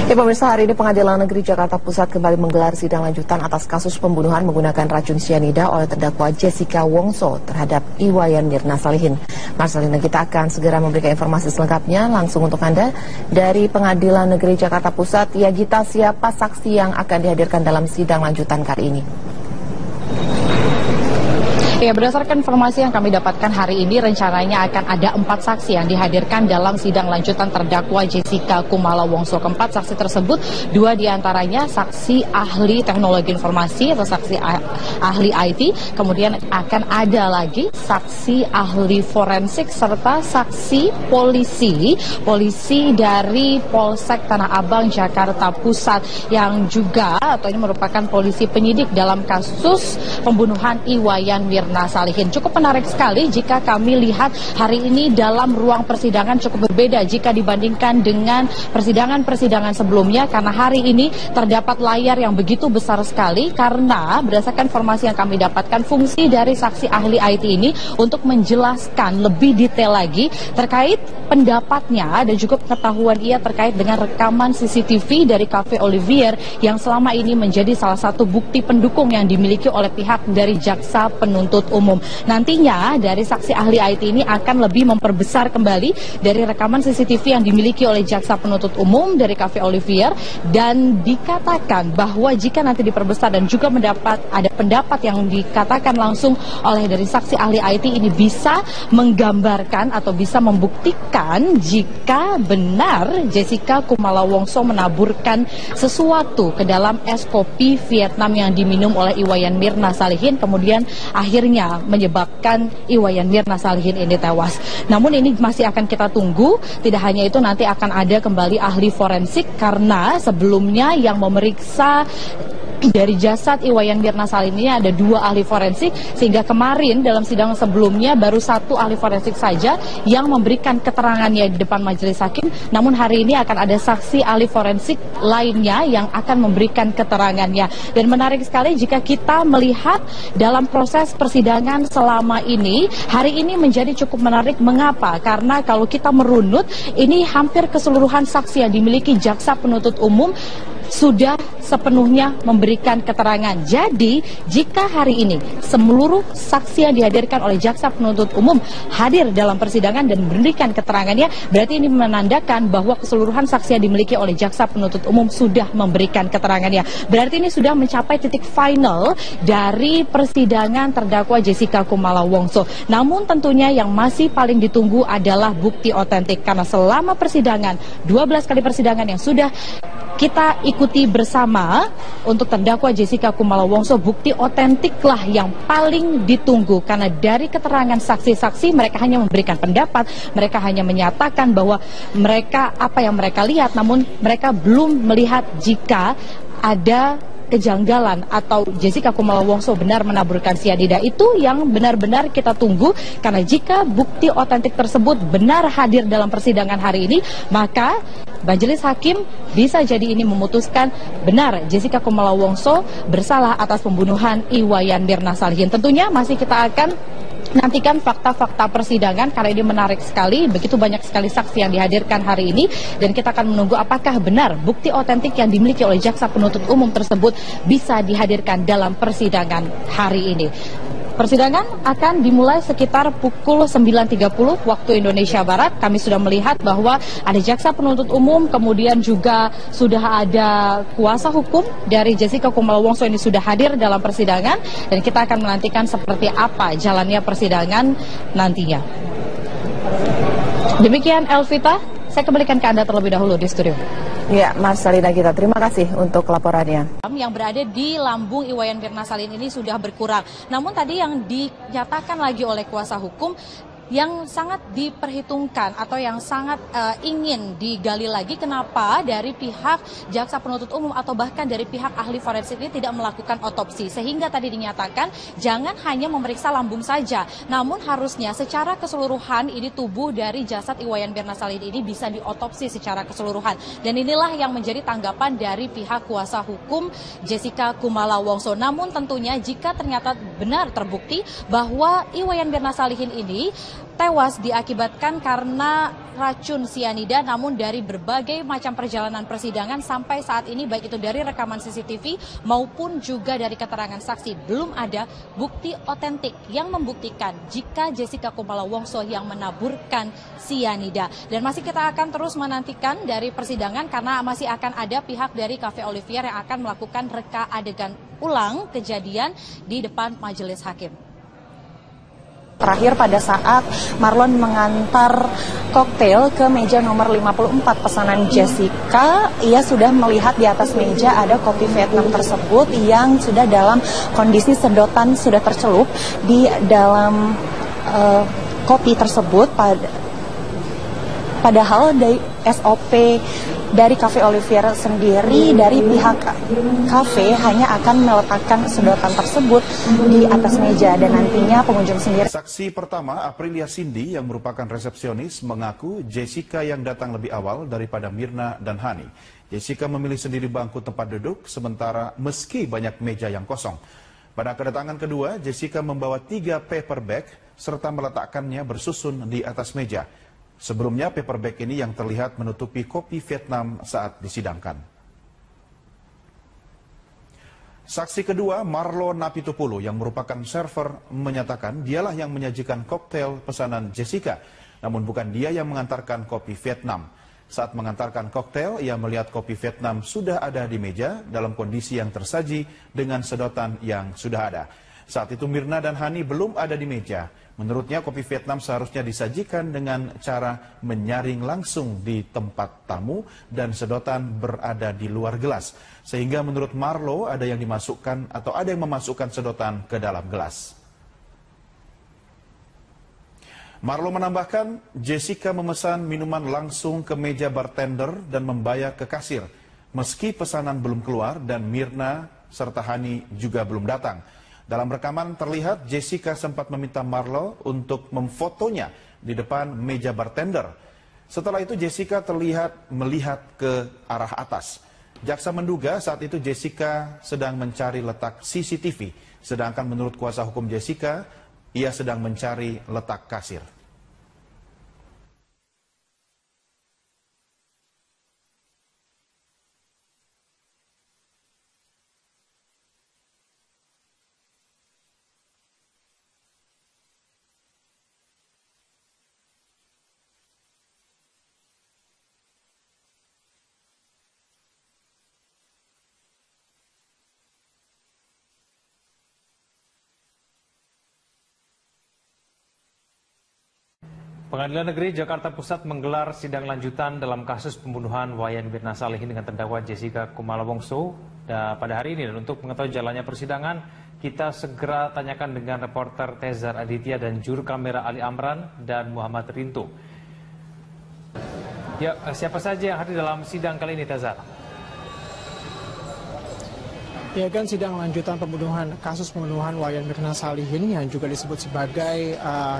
Ya pemirsa, hari ini Pengadilan Negeri Jakarta Pusat kembali menggelar sidang lanjutan atas kasus pembunuhan menggunakan racun sianida oleh terdakwa Jessica Wongso terhadap Iwayan Mirna Salihin. Marcelina, kita akan segera memberikan informasi selengkapnya langsung untuk Anda dari Pengadilan Negeri Jakarta Pusat. Ya Gita, siapa saksi yang akan dihadirkan dalam sidang lanjutan kali ini? Ya, berdasarkan informasi yang kami dapatkan hari ini, rencananya akan ada 4 saksi yang dihadirkan dalam sidang lanjutan terdakwa Jessica Kumala Wongso. Keempat saksi tersebut, 2 diantaranya saksi ahli teknologi informasi atau saksi ahli IT, kemudian akan ada lagi saksi ahli forensik serta saksi polisi dari Polsek Tanah Abang Jakarta Pusat yang juga atau ini merupakan polisi penyidik dalam kasus pembunuhan Iwayan Mirna Salihin. Cukup menarik sekali jika kami lihat hari ini dalam ruang persidangan cukup berbeda jika dibandingkan dengan persidangan-persidangan sebelumnya, karena hari ini terdapat layar yang begitu besar sekali karena berdasarkan informasi yang kami dapatkan, fungsi dari saksi ahli IT ini untuk menjelaskan lebih detail lagi terkait pendapatnya dan juga pengetahuan ia terkait dengan rekaman CCTV dari Cafe Olivier yang selama ini menjadi salah satu bukti pendukung yang dimiliki oleh pihak dari jaksa penuntut umum. Nantinya dari saksi ahli IT ini akan lebih memperbesar kembali dari rekaman CCTV yang dimiliki oleh jaksa penuntut umum dari Cafe Olivier, dan dikatakan bahwa jika nanti diperbesar dan juga ada pendapat yang dikatakan langsung oleh dari saksi ahli IT ini bisa menggambarkan atau bisa membuktikan jika benar Jessica Kumala Wongso menaburkan sesuatu ke dalam es kopi Vietnam yang diminum oleh Iwayan Mirna Salihin, kemudian akhirnya menyebabkan Iwayan Mirna Salihin ini tewas. Namun ini masih akan kita tunggu. Tidak hanya itu, nanti akan ada kembali ahli forensik karena sebelumnya yang memeriksa dari jasad Iwayan Mirna Salihin ini ada 2 ahli forensik, sehingga kemarin dalam sidang sebelumnya baru 1 ahli forensik saja yang memberikan keterangannya di depan majelis hakim. Namun hari ini akan ada saksi ahli forensik lainnya yang akan memberikan keterangannya. Dan menarik sekali jika kita melihat dalam proses persidangan selama ini, hari ini menjadi cukup menarik. Mengapa? Karena kalau kita merunut, ini hampir keseluruhan saksi yang dimiliki jaksa penuntut umum sudah sepenuhnya memberikan keterangan. Jadi, jika hari ini seluruh saksi yang dihadirkan oleh jaksa penuntut umum hadir dalam persidangan dan memberikan keterangannya, berarti ini menandakan bahwa keseluruhan saksi yang dimiliki oleh jaksa penuntut umum sudah memberikan keterangannya. Berarti ini sudah mencapai titik final dari persidangan terdakwa Jessica Kumala Wongso. Namun tentunya yang masih paling ditunggu adalah bukti otentik, karena selama persidangan, 12 kali persidangan yang sudah kita ikuti bersama untuk terdakwa Jessica Kumala Wongso, bukti otentiklah yang paling ditunggu, karena dari keterangan saksi-saksi mereka hanya memberikan pendapat, mereka hanya menyatakan bahwa mereka apa yang mereka lihat, namun mereka belum melihat jika ada kejanggalan atau Jessica Kumala Wongso benar menaburkan sianida. Itu yang benar-benar kita tunggu, karena jika bukti otentik tersebut benar hadir dalam persidangan hari ini, maka majelis hakim bisa jadi ini memutuskan benar Jessica Kumala Wongso bersalah atas pembunuhan Iwayan Mirna Salihin. Tentunya masih kita akan nantikan fakta-fakta persidangan karena ini menarik sekali, begitu banyak sekali saksi yang dihadirkan hari ini, dan kita akan menunggu apakah benar bukti otentik yang dimiliki oleh jaksa penuntut umum tersebut bisa dihadirkan dalam persidangan hari ini. Persidangan akan dimulai sekitar pukul 9.30 waktu Indonesia Barat. Kami sudah melihat bahwa ada jaksa penuntut umum, kemudian juga sudah ada kuasa hukum dari Jessica Kumala Wongso ini sudah hadir dalam persidangan, dan kita akan menantikan seperti apa jalannya persidangan nantinya. Demikian Elvita, saya kembalikan ke Anda terlebih dahulu di studio. Ya, Marcelina Gita, terima kasih untuk laporannya. Yang berada di lambung Iwayan Mirna Salihin ini sudah berkurang. Namun tadi yang dinyatakan lagi oleh kuasa hukum, yang sangat diperhitungkan atau yang sangat ingin digali lagi, kenapa dari pihak jaksa penuntut umum atau bahkan dari pihak ahli forensik ini tidak melakukan otopsi, sehingga tadi dinyatakan jangan hanya memeriksa lambung saja, namun harusnya secara keseluruhan ini tubuh dari jasad Iwayan Mirna Salihin ini bisa diotopsi secara keseluruhan. Dan inilah yang menjadi tanggapan dari pihak kuasa hukum Jessica Kumala Wongso. Namun tentunya jika ternyata benar terbukti bahwa Iwayan Mirna Salihin ini tewas diakibatkan karena racun sianida, namun dari berbagai macam perjalanan persidangan sampai saat ini, baik itu dari rekaman CCTV maupun juga dari keterangan saksi, belum ada bukti otentik yang membuktikan jika Jessica Kumala Wongso yang menaburkan sianida. Dan masih kita akan terus menantikan dari persidangan karena masih akan ada pihak dari Cafe Olivier yang akan melakukan reka adegan ulang kejadian di depan majelis hakim. Terakhir pada saat Marlon mengantar koktail ke meja nomor 54 pesanan Jessica, ia sudah melihat di atas meja ada kopi Vietnam tersebut yang sudah dalam kondisi sedotan sudah tercelup di dalam kopi tersebut. Padahal dari SOP dari Cafe Olivier sendiri, dari pihak kafe hanya akan meletakkan sedotan tersebut di atas meja dan nantinya pengunjung sendiri. Saksi pertama, Aprilia Cindy yang merupakan resepsionis, mengaku Jessica yang datang lebih awal daripada Mirna dan Hani. Jessica memilih sendiri bangku tempat duduk, sementara meski banyak meja yang kosong. Pada kedatangan kedua, Jessica membawa 3 paper bag serta meletakkannya bersusun di atas meja. Sebelumnya, paper bag ini yang terlihat menutupi kopi Vietnam saat disidangkan. Saksi kedua, Marlo Napitupulu yang merupakan server, menyatakan dialah yang menyajikan koktail pesanan Jessica, namun bukan dia yang mengantarkan kopi Vietnam. Saat mengantarkan koktail, ia melihat kopi Vietnam sudah ada di meja dalam kondisi yang tersaji dengan sedotan yang sudah ada. Saat itu Mirna dan Hani belum ada di meja. Menurutnya kopi Vietnam seharusnya disajikan dengan cara menyaring langsung di tempat tamu dan sedotan berada di luar gelas. Sehingga menurut Marlo ada yang dimasukkan atau ada yang memasukkan sedotan ke dalam gelas. Marlo menambahkan Jessica memesan minuman langsung ke meja bartender dan membayar ke kasir. Meski pesanan belum keluar dan Mirna serta Hani juga belum datang. Dalam rekaman terlihat Jessica sempat meminta Marlo untuk memfotonya di depan meja bartender. Setelah itu Jessica terlihat melihat ke arah atas. Jaksa menduga saat itu Jessica sedang mencari letak CCTV, sedangkan menurut kuasa hukum Jessica, ia sedang mencari letak kasir. Pengadilan Negeri Jakarta Pusat menggelar sidang lanjutan dalam kasus pembunuhan Wayan Mirna Salihin dengan terdakwa Jessica Kumala Wongso pada hari ini. Dan untuk mengetahui jalannya persidangan, kita segera tanyakan dengan reporter Tezar Aditya dan juru kamera Ali Amran dan Muhammad Rinto. Ya, siapa saja yang hadir dalam sidang kali ini, Tezar? Ya kan, sidang lanjutan kasus pembunuhan Wayan Mirna Salihin yang juga disebut sebagai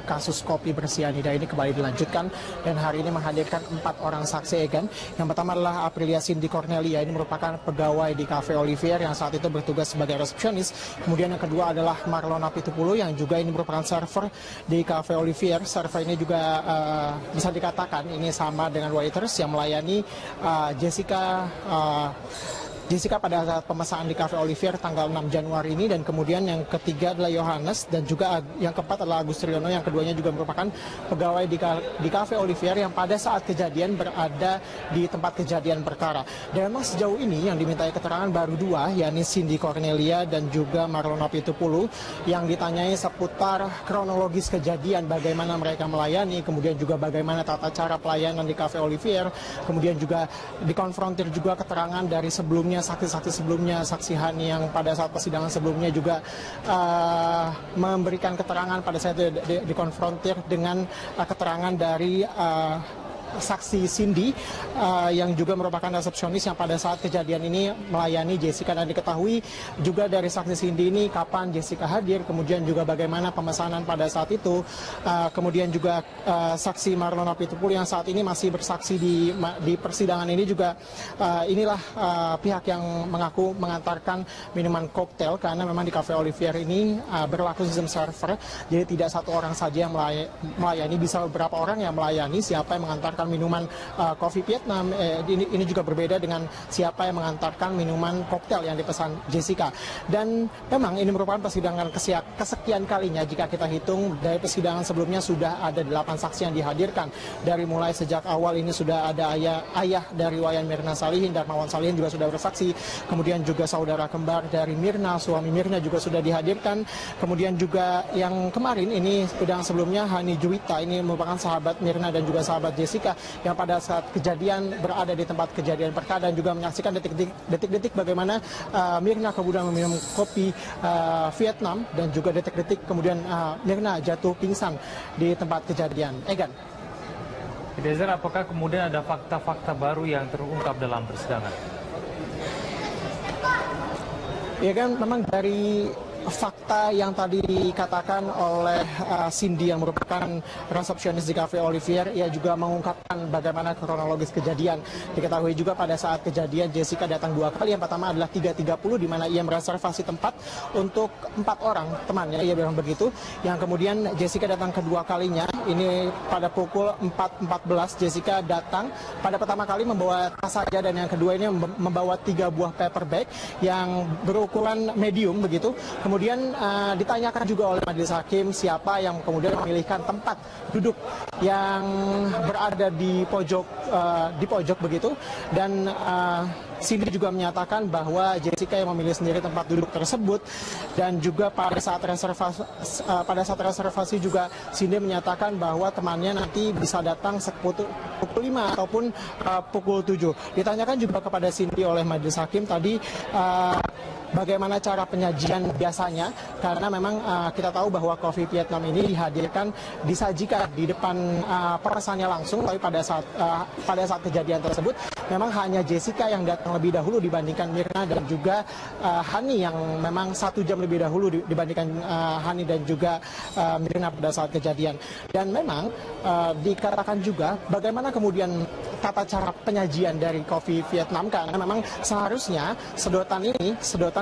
kasus kopi bersianida ini kembali dilanjutkan dan hari ini menghadirkan 4 orang saksi, ya kan. Yang pertama adalah Aprilia Cindy Cornelia, ini merupakan pegawai di Cafe Olivier yang saat itu bertugas sebagai resepsionis. Kemudian yang kedua adalah Marlon Napitupulu yang juga ini merupakan server di Cafe Olivier. Server ini juga bisa dikatakan ini sama dengan waiters yang melayani Jessica pada saat pemesanan di Cafe Olivier tanggal 6 Januari ini. Dan kemudian yang ketiga adalah Yohanes dan juga yang keempat adalah Agus Triyono yang keduanya juga merupakan pegawai di Cafe Olivier yang pada saat kejadian berada di tempat kejadian perkara. Dan memang sejauh ini yang dimintai keterangan baru 2, yakni Cindy Cornelia dan juga Marlon Napitupulu, yang ditanyai seputar kronologis kejadian, bagaimana mereka melayani, kemudian juga bagaimana tata cara pelayanan di Cafe Olivier, kemudian juga dikonfrontir juga keterangan dari sebelumnya saksi-saksi sebelumnya, saksi Hani yang pada saat persidangan sebelumnya juga memberikan keterangan pada saat dikonfrontir dengan keterangan dari saksi Cindy yang juga merupakan resepsionis yang pada saat kejadian ini melayani Jessica, dan diketahui juga dari saksi Cindy ini kapan Jessica hadir, kemudian juga bagaimana pemesanan pada saat itu, kemudian juga saksi Marlon Napitupulu yang saat ini masih bersaksi di persidangan ini juga inilah pihak yang mengaku mengantarkan minuman koktail, karena memang di Cafe Olivier ini berlaku sistem server, jadi tidak satu orang saja yang melayani, bisa beberapa orang yang melayani. Siapa yang mengantarkan minuman kopi Vietnam, ini juga berbeda dengan siapa yang mengantarkan minuman koktail yang dipesan Jessica. Dan memang ini merupakan persidangan kesekian kalinya jika kita hitung dari persidangan sebelumnya sudah ada 8 saksi yang dihadirkan. Dari mulai sejak awal ini sudah ada ayah dari Wayan Mirna Salihin, Darmawan Salihin juga sudah bersaksi, kemudian juga saudara kembar dari Mirna, suami Mirna juga sudah dihadirkan, kemudian juga yang kemarin ini sidang sebelumnya Hani Juwita, ini merupakan sahabat Mirna dan juga sahabat Jessica yang pada saat kejadian berada di tempat kejadian perkara dan juga menyaksikan detik-detik bagaimana Mirna kemudian meminum kopi Vietnam, dan juga detik-detik kemudian Mirna jatuh pingsan di tempat kejadian. Egan. Eliezer, apakah kemudian ada fakta-fakta baru yang terungkap dalam persidangan? Ya kan, memang dari fakta yang tadi dikatakan oleh Cindy yang merupakan resepsionis di Cafe Olivier, ia juga mengungkapkan bagaimana kronologis kejadian. Diketahui juga pada saat kejadian Jessica datang 2 kali. Yang pertama adalah 3.30 di mana ia mereservasi tempat untuk 4 orang temannya, ia bilang begitu. Yang kemudian Jessica datang kedua kalinya, ini pada pukul 4.14 Jessica datang pada pertama kali membawa tas saja, dan yang kedua ini membawa 3 buah paper bag yang berukuran medium begitu. Kemudian ditanyakan juga oleh majelis hakim siapa yang kemudian memilihkan tempat duduk yang berada di pojok begitu, dan Cindy juga menyatakan bahwa Jessica yang memilih sendiri tempat duduk tersebut, dan juga pada saat reservasi juga Cindy menyatakan bahwa temannya nanti bisa datang pukul 5 ataupun pukul 7. Ditanyakan juga kepada Cindy oleh majelis hakim tadi bagaimana cara penyajian biasanya, karena memang kita tahu bahwa kopi Vietnam ini disajikan di depan pemesannya langsung, tapi pada saat kejadian tersebut memang hanya Jessica yang datang lebih dahulu dibandingkan Mirna dan juga Hani yang memang 1 jam lebih dahulu dibandingkan Hani dan juga Mirna pada saat kejadian. Dan memang dikatakan juga bagaimana kemudian tata cara penyajian dari kopi Vietnam, karena memang seharusnya sedotan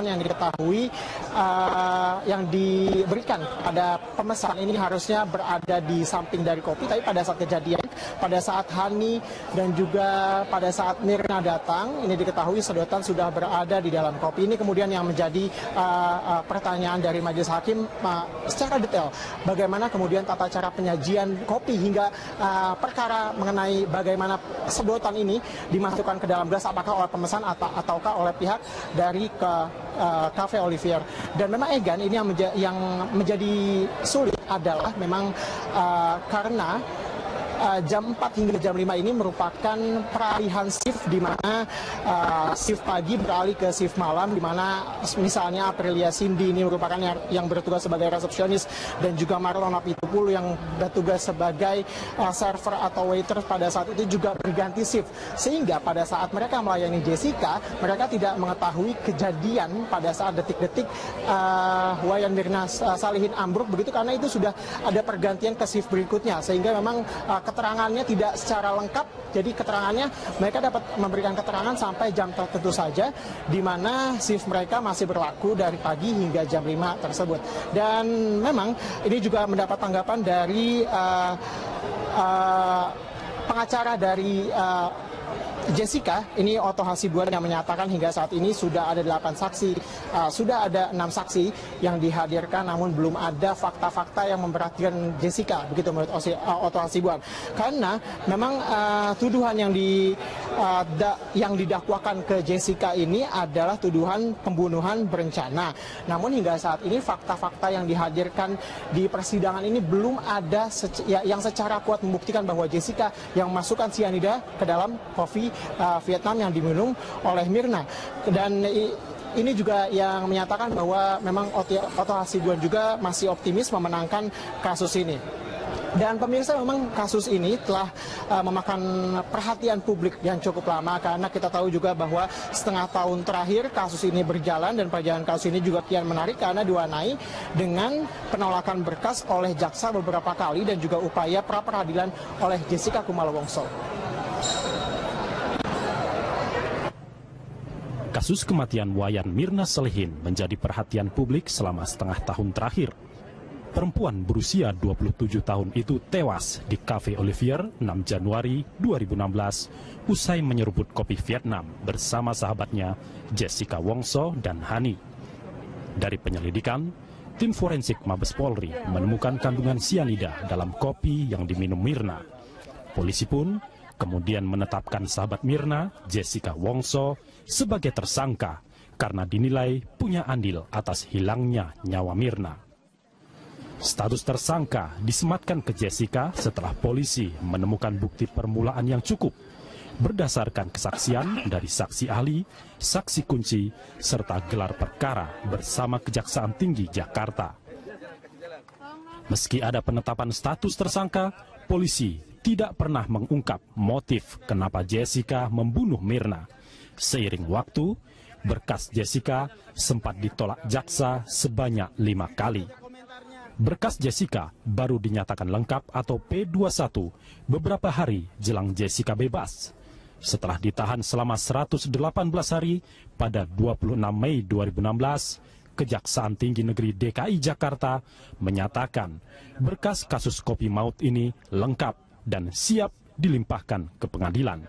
yang diketahui yang diberikan pada pemesan ini harusnya berada di samping dari kopi, tapi pada saat kejadian, pada saat Hani dan juga pada saat Mirna datang, ini diketahui sedotan sudah berada di dalam kopi. Ini kemudian yang menjadi pertanyaan dari majelis hakim secara detail, bagaimana kemudian tata cara penyajian kopi hingga perkara mengenai bagaimana sedotan ini dimasukkan ke dalam gelas, apakah oleh pemesan ataukah oleh pihak dari Cafe Olivier. Dan memang Egan, ini yang menjadi sulit adalah memang karena jam 4 hingga jam 5 ini merupakan peralihan shift, di mana shift pagi beralih ke shift malam, di mana misalnya Aprilia Cindy ini merupakan yang bertugas sebagai resepsionis, dan juga Marlon Napitupulu yang bertugas sebagai server atau waiter pada saat itu juga berganti shift, sehingga pada saat mereka melayani Jessica, mereka tidak mengetahui kejadian pada saat detik-detik Wayan Mirna Salihin ambruk begitu, karena itu sudah ada pergantian ke shift berikutnya, sehingga memang keterangannya tidak secara lengkap. Jadi keterangannya, mereka dapat memberikan keterangan sampai jam tertentu saja, di mana shift mereka masih berlaku dari pagi hingga jam 5 tersebut. Dan memang ini juga mendapat tanggapan dari pengacara dari Jessica, ini Otto Hasibuan, yang menyatakan hingga saat ini sudah ada 8 saksi, sudah ada 6 saksi yang dihadirkan, namun belum ada fakta-fakta yang memberatkan Jessica, begitu menurut Otto Hasibuan. Karena memang tuduhan yang didakwakan ke Jessica ini adalah tuduhan pembunuhan berencana. Namun hingga saat ini fakta-fakta yang dihadirkan di persidangan ini belum ada yang secara kuat membuktikan bahwa Jessica yang masukkan cyanida ke dalam kopi Vietnam yang diminum oleh Mirna. Dan ini juga yang menyatakan bahwa memang Otto Hasibuan juga masih optimis memenangkan kasus ini. Dan pemirsa, memang kasus ini telah memakan perhatian publik yang cukup lama karena kita tahu juga bahwa setengah tahun terakhir kasus ini berjalan dan perjalanan kasus ini juga kian menarik karena diwarnai dengan penolakan berkas oleh jaksa beberapa kali dan juga upaya pra peradilan oleh Jessica Kumala Wongso. Kasus kematian Wayan Mirna Salihin menjadi perhatian publik selama setengah tahun terakhir. Perempuan berusia 27 tahun itu tewas di Cafe Olivier 6 Januari 2016 usai menyeruput kopi Vietnam bersama sahabatnya Jessica Wongso dan Hani. Dari penyelidikan, tim forensik Mabes Polri menemukan kandungan sianida dalam kopi yang diminum Mirna. Polisi pun kemudian menetapkan sahabat Mirna, Jessica Wongso, sebagai tersangka karena dinilai punya andil atas hilangnya nyawa Mirna. Status tersangka disematkan ke Jessica setelah polisi menemukan bukti permulaan yang cukup berdasarkan kesaksian dari saksi ahli, saksi kunci, serta gelar perkara bersama Kejaksaan Tinggi Jakarta. Meski ada penetapan status tersangka, polisi tidak pernah mengungkap motif kenapa Jessica membunuh Mirna. Seiring waktu, berkas Jessica sempat ditolak jaksa sebanyak 5 kali. Berkas Jessica baru dinyatakan lengkap atau P21 beberapa hari jelang Jessica bebas. Setelah ditahan selama 118 hari pada 26 Mei 2016, Kejaksaan Tinggi Negeri DKI Jakarta menyatakan berkas kasus kopi maut ini lengkap dan siap dilimpahkan ke pengadilan.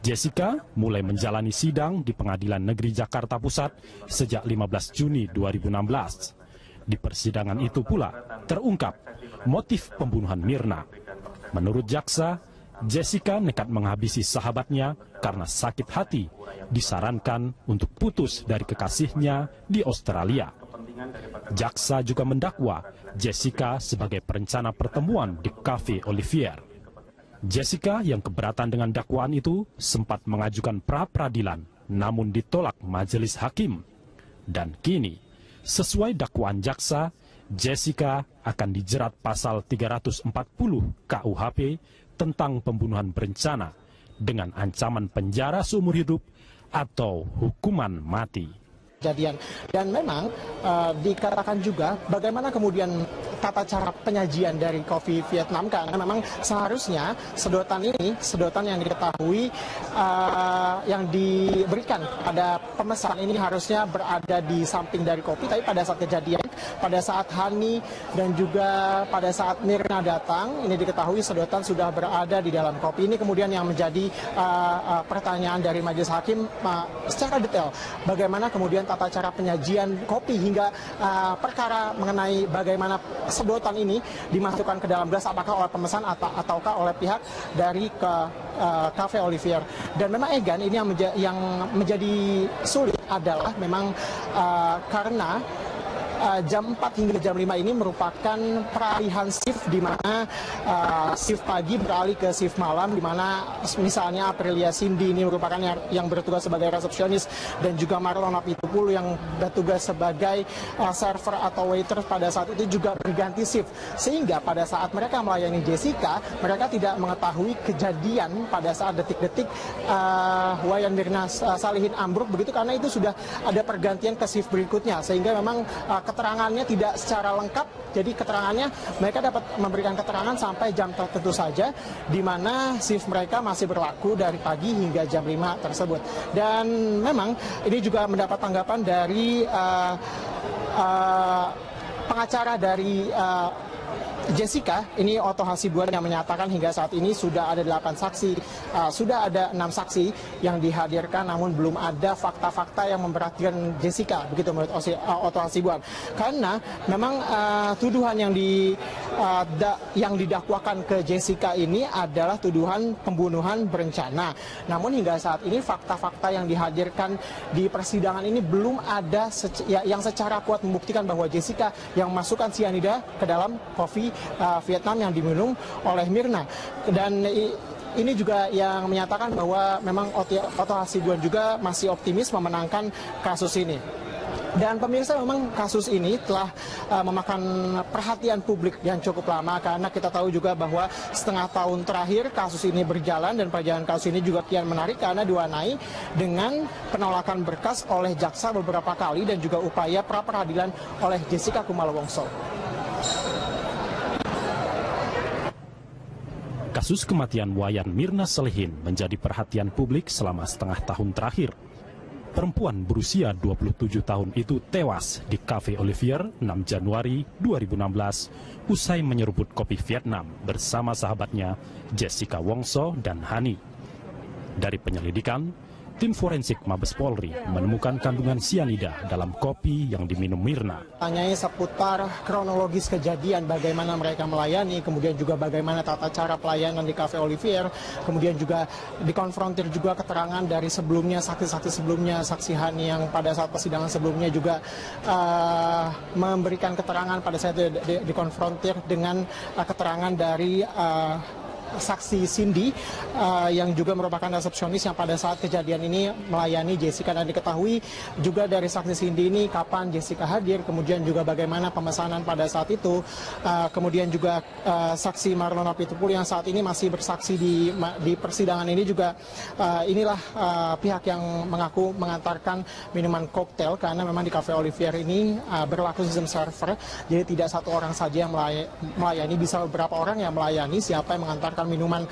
Jessica mulai menjalani sidang di Pengadilan Negeri Jakarta Pusat sejak 15 Juni 2016. Di persidangan itu pula terungkap motif pembunuhan Mirna. Menurut jaksa, Jessica nekat menghabisi sahabatnya karena sakit hati, disarankan untuk putus dari kekasihnya di Australia. Jaksa juga mendakwa Jessica sebagai perencana pertemuan di Cafe Olivier. Jessica yang keberatan dengan dakwaan itu sempat mengajukan pra-peradilan, namun ditolak majelis hakim. Dan kini, sesuai dakwaan jaksa, Jessica akan dijerat pasal 340 KUHP tentang pembunuhan berencana dengan ancaman penjara seumur hidup atau hukuman mati. Dan memang dikatakan juga bagaimana kemudian tata cara penyajian dari kopi Vietnam, karena memang seharusnya sedotan yang diketahui yang diberikan pada pemesan ini harusnya berada di samping dari kopi, tapi pada saat kejadian, pada saat Hani dan juga pada saat Mirna datang, ini diketahui sedotan sudah berada di dalam kopi. Ini kemudian yang menjadi pertanyaan dari majelis hakim secara detail, bagaimana kemudian tata cara penyajian kopi hingga perkara mengenai bagaimana sedotan ini dimasukkan ke dalam gelas, apakah oleh pemesan ataukah oleh pihak dari Cafe Olivier. Dan memang Egan, ini yang menjadi sulit adalah memang karena jam 4 hingga jam 5 ini merupakan peralihan shift, di mana shift pagi beralih ke shift malam, di mana misalnya Aprilia Cindy ini merupakan yang bertugas sebagai resepsionis dan juga Marlon Napitupulu yang bertugas sebagai server atau waiter pada saat itu juga berganti shift, sehingga pada saat mereka melayani Jessica, mereka tidak mengetahui kejadian pada saat detik-detik Wayan Mirna Salihin ambruk begitu, karena itu sudah ada pergantian ke shift berikutnya, sehingga memang keterangannya tidak secara lengkap. Jadi keterangannya, mereka dapat memberikan keterangan sampai jam tertentu saja, di mana shift mereka masih berlaku dari pagi hingga jam 5 tersebut. Dan memang ini juga mendapat tanggapan dari pengacara dari Jessica, ini Otto Hasibuan, yang menyatakan hingga saat ini sudah ada 8 saksi, sudah ada 6 saksi yang dihadirkan, namun belum ada fakta-fakta yang memperhatikan Jessica, begitu menurut Otto Hasibuan. Karena memang tuduhan yang didakwakan ke Jessica ini adalah tuduhan pembunuhan berencana. Namun hingga saat ini fakta-fakta yang dihadirkan di persidangan ini belum ada yang secara kuat membuktikan bahwa Jessica yang masukkan sianida ke dalam kopi Vietnam yang diminum oleh Mirna. Dan ini juga yang menyatakan bahwa memang Otto Hasibuan juga masih optimis memenangkan kasus ini. Dan pemirsa, memang kasus ini telah memakan perhatian publik yang cukup lama karena kita tahu juga bahwa setengah tahun terakhir kasus ini berjalan dan perjalanan kasus ini juga kian menarik karena diwarnai dengan penolakan berkas oleh jaksa beberapa kali dan juga upaya pra-peradilan oleh Jessica Kumala Wongso. Kasus kematian Wayan Mirna Salihin menjadi perhatian publik selama setengah tahun terakhir. Perempuan berusia 27 tahun itu tewas di Cafe Olivier 6 Januari 2016 usai menyeruput kopi Vietnam bersama sahabatnya Jessica Wongso dan Hani. Dari penyelidikan, tim forensik Mabes Polri menemukan kandungan sianida dalam kopi yang diminum Mirna. Tanyai seputar kronologis kejadian, bagaimana mereka melayani, kemudian juga bagaimana tata cara pelayanan di Cafe Olivier, kemudian juga dikonfrontir juga keterangan dari sebelumnya, saksi-saksi sebelumnya, saksi Hani yang pada saat persidangan sebelumnya juga memberikan keterangan pada saat dikonfrontir dengan keterangan dari saksi Cindy yang juga merupakan resepsionis yang pada saat kejadian ini melayani Jessica, dan diketahui juga dari saksi Cindy ini kapan Jessica hadir, kemudian juga bagaimana pemesanan pada saat itu, kemudian juga saksi Marlon Napitupulu yang saat ini masih bersaksi di persidangan ini juga inilah pihak yang mengaku mengantarkan minuman koktail karena memang di Cafe Olivier ini berlaku sistem server, jadi tidak satu orang saja yang melayani, bisa beberapa orang yang melayani. Siapa yang mengantarkan minuman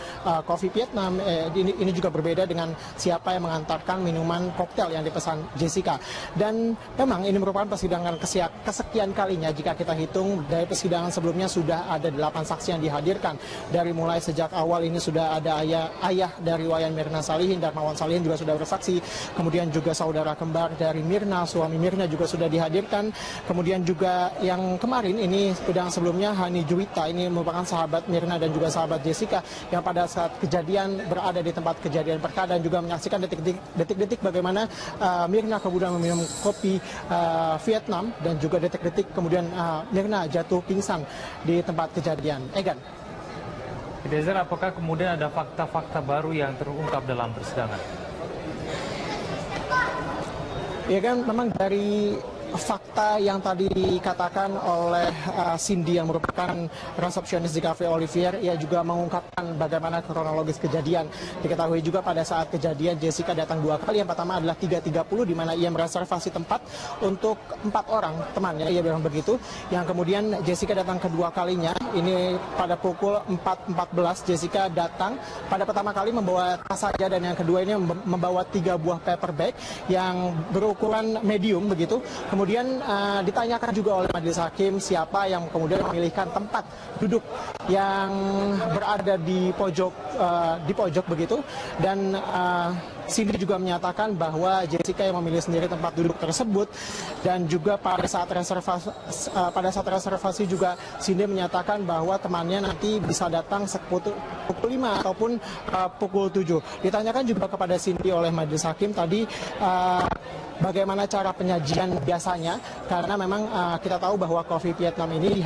kopi Vietnam ini juga berbeda dengan siapa yang mengantarkan minuman koktail yang dipesan Jessica. Dan memang ini merupakan persidangan kesekian kalinya jika kita hitung dari persidangan sebelumnya sudah ada 8 saksi yang dihadirkan. Dari mulai sejak awal ini sudah ada ayah dari Wayan Mirna Salihin, Darmawan Salihin juga sudah bersaksi, kemudian juga saudara kembar dari Mirna, suami Mirna juga sudah dihadirkan, kemudian juga yang kemarin ini persidangan sebelumnya Hani Juwita, ini merupakan sahabat Mirna dan juga sahabat Jessica yang pada saat kejadian berada di tempat kejadian perkara dan juga menyaksikan detik-detik bagaimana Mirna kemudian meminum kopi Vietnam dan juga detik-detik kemudian Mirna jatuh pingsan di tempat kejadian. Egan. Dezer, apakah kemudian ada fakta-fakta baru yang terungkap dalam persidangan? Ya kan, memang dari fakta yang tadi dikatakan oleh Cindy yang merupakan resepsionis di Cafe Olivier, ia juga mengungkapkan bagaimana kronologis kejadian. Diketahui juga pada saat kejadian Jessica datang 2 kali. Yang pertama adalah 3.30 di mana ia mereservasi tempat untuk 4 orang temannya, ia bilang begitu. Yang kemudian Jessica datang kedua kalinya, ini pada pukul 4.14 Jessica datang. Pada pertama kali membawa tas saja dan yang kedua ini membawa 3 buah paper bag yang berukuran medium begitu. Kemudian ditanyakan juga oleh majelis hakim siapa yang kemudian memilihkan tempat duduk yang berada di pojok begitu, dan Cindy juga menyatakan bahwa Jessica yang memilih sendiri tempat duduk tersebut, dan juga pada saat reservasi juga Cindy menyatakan bahwa temannya nanti bisa datang pukul 5 ataupun pukul 7. Ditanyakan juga kepada Cindy oleh majelis hakim tadi bagaimana cara penyajian biasanya, karena memang kita tahu bahwa kopi Vietnam ini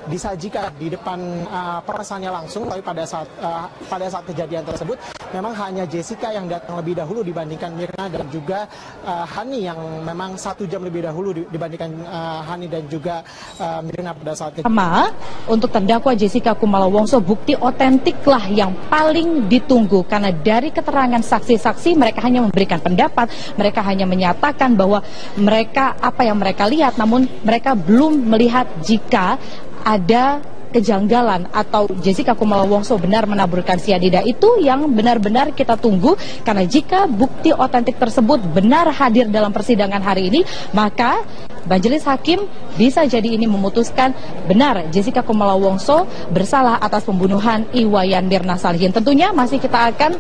disajikan di depan pemesannya langsung, tapi pada saat kejadian tersebut memang hanya Jessica yang datang lebih dahulu dibandingkan Mirna dan juga Hani yang memang 1 jam lebih dahulu dibandingkan Hani dan juga Mirna pada saat kejadian. Untuk terdakwa Jessica Kumala Wongso, bukti otentiklah yang paling ditunggu karena dari keterangan saksi-saksi mereka hanya memberikan pendapat, mereka hanya menyatakan bahwa mereka apa yang mereka lihat, namun mereka belum melihat jika ada kejanggalan atau Jessica Kumala Wongso benar menaburkan sianida. Itu yang benar-benar kita tunggu, karena jika bukti otentik tersebut benar hadir dalam persidangan hari ini, maka majelis hakim bisa jadi ini memutuskan benar Jessica Kumala Wongso bersalah atas pembunuhan Wayan Mirna Salihin. Tentunya masih kita akan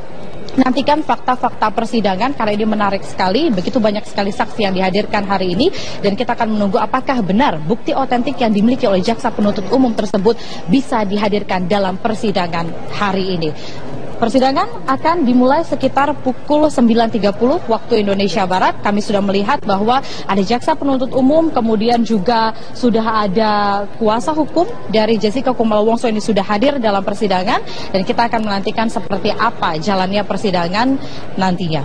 nantikan fakta-fakta persidangan karena ini menarik sekali, begitu banyak sekali saksi yang dihadirkan hari ini, dan kita akan menunggu apakah benar bukti otentik yang dimiliki oleh jaksa penuntut umum tersebut bisa dihadirkan dalam persidangan hari ini. Persidangan akan dimulai sekitar pukul 9.30 waktu Indonesia Barat. Kami sudah melihat bahwa ada jaksa penuntut umum, kemudian juga sudah ada kuasa hukum dari Jessica Kumala Wongso ini sudah hadir dalam persidangan, dan kita akan menantikan seperti apa jalannya persidangan nantinya.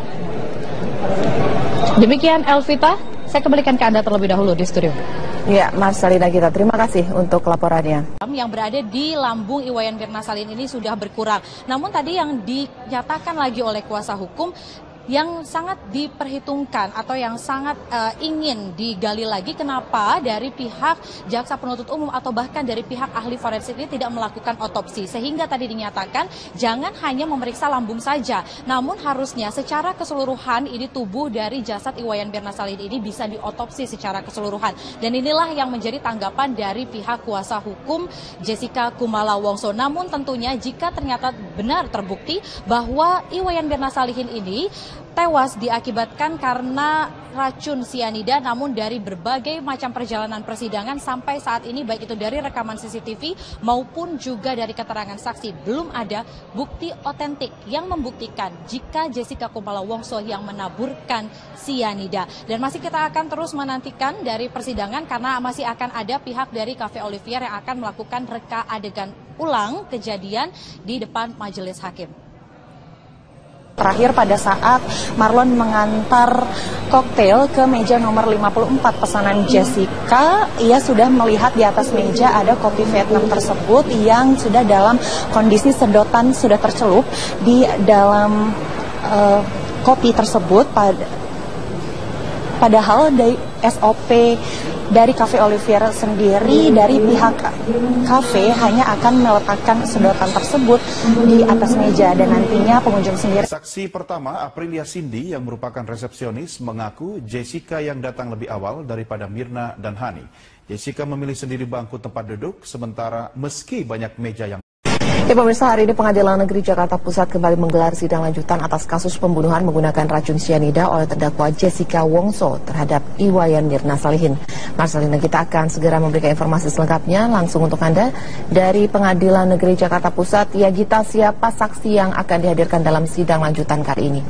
Demikian Elvita, Saya kembalikan ke Anda terlebih dahulu di studio. Ya, Marcelina Gita, terima kasih untuk laporannya. Yang berada di lambung Iwayan Mirna Salihin ini sudah berkurang. Namun tadi yang dinyatakan lagi oleh kuasa hukum, yang sangat diperhitungkan atau yang sangat ingin digali lagi, kenapa dari pihak jaksa penuntut umum atau bahkan dari pihak ahli forensik ini tidak melakukan otopsi, sehingga tadi dinyatakan jangan hanya memeriksa lambung saja, namun harusnya secara keseluruhan ini tubuh dari jasad Iwayan Mirna Salihin ini bisa diotopsi secara keseluruhan. Dan inilah yang menjadi tanggapan dari pihak kuasa hukum Jessica Kumala Wongso. Namun tentunya jika ternyata benar terbukti bahwa Iwayan Mirna Salihin ini tewas diakibatkan karena racun sianida, namun dari berbagai macam perjalanan persidangan sampai saat ini, baik itu dari rekaman CCTV maupun juga dari keterangan saksi, belum ada bukti otentik yang membuktikan jika Jessica Kumala Wongso yang menaburkan sianida. Dan masih kita akan terus menantikan dari persidangan karena masih akan ada pihak dari Cafe Olivier yang akan melakukan reka adegan ulang kejadian di depan majelis hakim. Terakhir pada saat Marlon mengantar koktail ke meja nomor 54 pesanan Jessica, ia sudah melihat di atas meja ada kopi Vietnam tersebut yang sudah dalam kondisi sedotan sudah tercelup di dalam kopi tersebut. Padahal dari SOP dari Cafe Olivier sendiri, dari pihak kafe hanya akan meletakkan sedotan tersebut di atas meja dan nantinya pengunjung sendiri. Saksi pertama, Aprilia Cindy yang merupakan resepsionis, mengaku Jessica yang datang lebih awal daripada Mirna dan Hani. Jessica memilih sendiri bangku tempat duduk, sementara meski banyak meja yang... Ya pemirsa, hari ini Pengadilan Negeri Jakarta Pusat kembali menggelar sidang lanjutan atas kasus pembunuhan menggunakan racun sianida oleh terdakwa Jessica Wongso terhadap Iwayan Mirna Salihin. Marcelina, kita akan segera memberikan informasi selengkapnya langsung untuk Anda dari Pengadilan Negeri Jakarta Pusat. Ya Gita, siapa saksi yang akan dihadirkan dalam sidang lanjutan kali ini?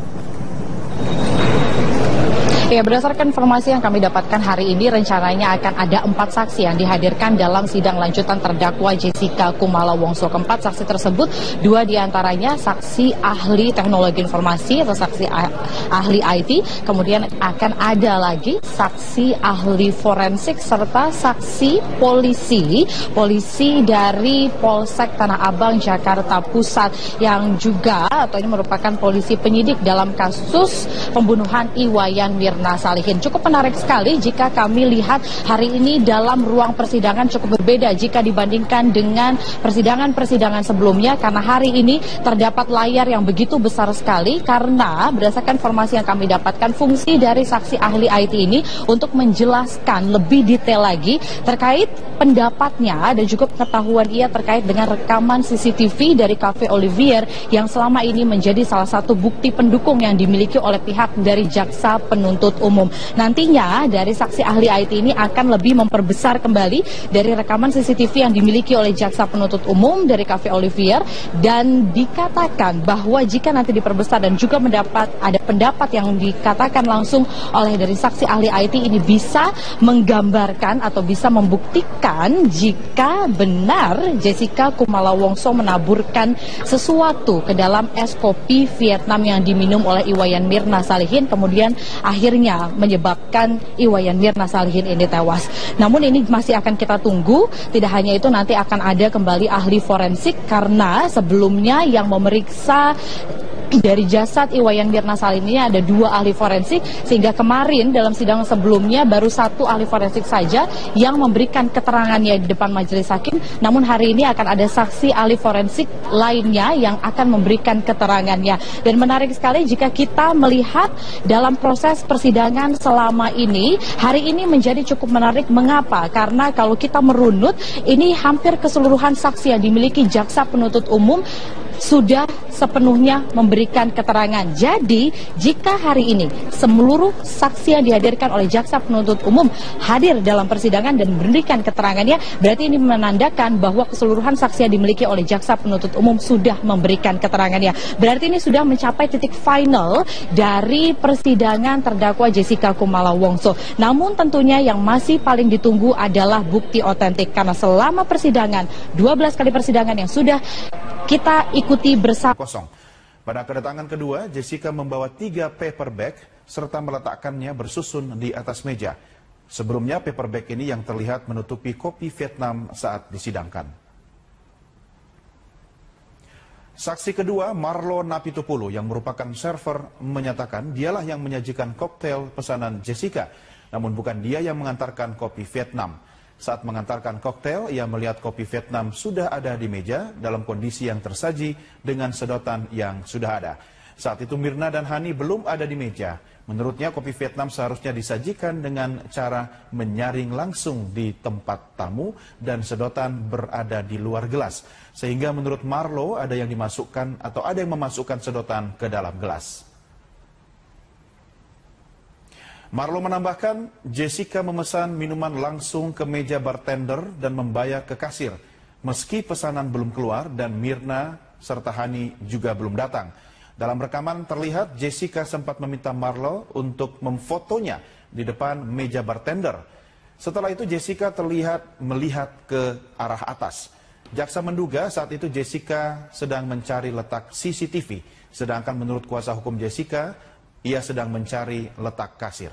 Ya, berdasarkan informasi yang kami dapatkan hari ini, rencananya akan ada 4 saksi yang dihadirkan dalam sidang lanjutan terdakwa Jessica Kumala Wongso. Keempat saksi tersebut, 2 diantaranya saksi ahli teknologi informasi atau saksi ahli IT, kemudian akan ada lagi saksi ahli forensik serta saksi polisi dari Polsek Tanah Abang Jakarta Pusat yang juga atau ini merupakan polisi penyidik dalam kasus pembunuhan Iwayan Mirna Salihin. Cukup menarik sekali jika kami lihat hari ini dalam ruang persidangan cukup berbeda jika dibandingkan dengan persidangan-persidangan sebelumnya, karena hari ini terdapat layar yang begitu besar sekali karena berdasarkan informasi yang kami dapatkan, fungsi dari saksi ahli IT ini untuk menjelaskan lebih detail lagi terkait pendapatnya dan juga pengetahuan ia terkait dengan rekaman CCTV dari Cafe Olivier yang selama ini menjadi salah satu bukti pendukung yang dimiliki oleh pihak dari jaksa penuntut umum. Nantinya dari saksi ahli IT ini akan lebih memperbesar kembali dari rekaman CCTV yang dimiliki oleh jaksa penuntut umum dari Cafe Olivier, dan dikatakan bahwa jika nanti diperbesar dan juga ada pendapat yang dikatakan langsung oleh dari saksi ahli IT ini bisa menggambarkan atau bisa membuktikan jika benar Jessica Kumala Wongso menaburkan sesuatu ke dalam es kopi Vietnam yang diminum oleh Iwayan Mirna Salihin, kemudian akhirnya menyebabkan Iwayan Mirna Salihin ini tewas. Namun ini masih akan kita tunggu. Tidak hanya itu, nanti akan ada kembali ahli forensik karena sebelumnya yang memeriksa dari jasad Iwayan Mirna Salihin ini ada 2 ahli forensik, sehingga kemarin dalam sidang sebelumnya baru 1 ahli forensik saja yang memberikan keterangannya di depan majelis hakim. Namun hari ini akan ada saksi ahli forensik lainnya yang akan memberikan keterangannya. Dan menarik sekali jika kita melihat dalam proses persidangan selama ini, hari ini menjadi cukup menarik. Mengapa? Karena kalau kita merunut, ini hampir keseluruhan saksi yang dimiliki jaksa penuntut umum sudah sepenuhnya memberikan keterangan. Jadi, jika hari ini seluruh saksi yang dihadirkan oleh jaksa penuntut umum hadir dalam persidangan dan memberikan keterangannya, berarti ini menandakan bahwa keseluruhan saksi yang dimiliki oleh jaksa penuntut umum sudah memberikan keterangannya. Berarti ini sudah mencapai titik final dari persidangan terdakwa Jessica Kumala Wongso. Namun tentunya yang masih paling ditunggu adalah bukti otentik, karena selama persidangan, 12 kali persidangan yang sudah kita ikuti bersama. Pada kedatangan kedua, Jessica membawa 3 paper bag serta meletakkannya bersusun di atas meja. Sebelumnya paper bag ini yang terlihat menutupi kopi Vietnam saat disidangkan. Saksi kedua, Marlo Napitupulu yang merupakan server menyatakan dialah yang menyajikan koktail pesanan Jessica, namun bukan dia yang mengantarkan kopi Vietnam. Saat mengantarkan koktail, ia melihat kopi Vietnam sudah ada di meja dalam kondisi yang tersaji dengan sedotan yang sudah ada. Saat itu Mirna dan Hani belum ada di meja. Menurutnya kopi Vietnam seharusnya disajikan dengan cara menyaring langsung di tempat tamu dan sedotan berada di luar gelas. Sehingga menurut Marlo ada yang dimasukkan atau ada yang memasukkan sedotan ke dalam gelas. Marlo menambahkan, Jessica memesan minuman langsung ke meja bartender dan membayar ke kasir, meski pesanan belum keluar dan Mirna serta Hani juga belum datang. Dalam rekaman terlihat Jessica sempat meminta Marlo untuk memfotonya di depan meja bartender. Setelah itu Jessica terlihat melihat ke arah atas. Jaksa menduga saat itu Jessica sedang mencari letak CCTV, sedangkan menurut kuasa hukum Jessica, ia sedang mencari letak kasir.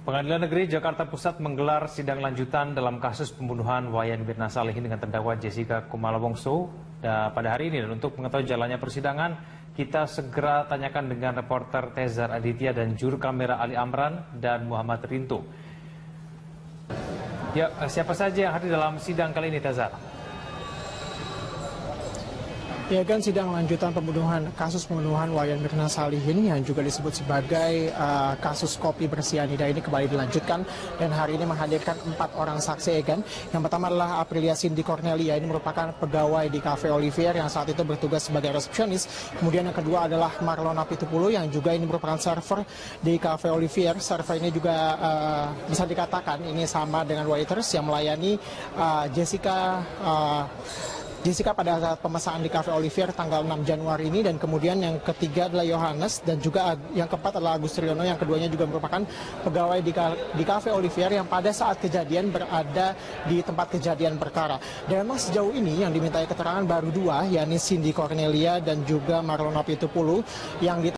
Pengadilan Negeri Jakarta Pusat menggelar sidang lanjutan dalam kasus pembunuhan Wayan Mirna Salihin dengan terdakwa Jessica Kumala Wongso pada hari ini. Dan untuk mengetahui jalannya persidangan, kita segera tanyakan dengan reporter Tezar Aditya dan juru kamera Ali Amran dan Muhammad Rinto. Ya, siapa saja yang hadir dalam sidang kali ini, Tezar? Ya kan, sidang lanjutan kasus pembunuhan Wayan Mirna Salihin yang juga disebut sebagai kasus kopi bersianida ini kembali dilanjutkan dan hari ini menghadirkan 4 orang saksi, Egan. Yang pertama adalah Aprilia Cindy Cornelia, ini merupakan pegawai di Cafe Olivier yang saat itu bertugas sebagai resepsionis. Kemudian yang kedua adalah Marlo Napitupulu yang juga ini merupakan server di Cafe Olivier. Server ini juga bisa dikatakan ini sama dengan waiters yang melayani Jessica pada saat pemesanan di Cafe Olivier tanggal 6 Januari ini. Dan kemudian yang ketiga adalah Yohanes dan juga yang keempat adalah Agus Triyono yang keduanya juga merupakan pegawai di Cafe Olivier yang pada saat kejadian berada di tempat kejadian perkara. Dan memang sejauh ini yang dimintai keterangan baru 2, yakni Cindy Cornelia dan juga Marlo Napitupulu yang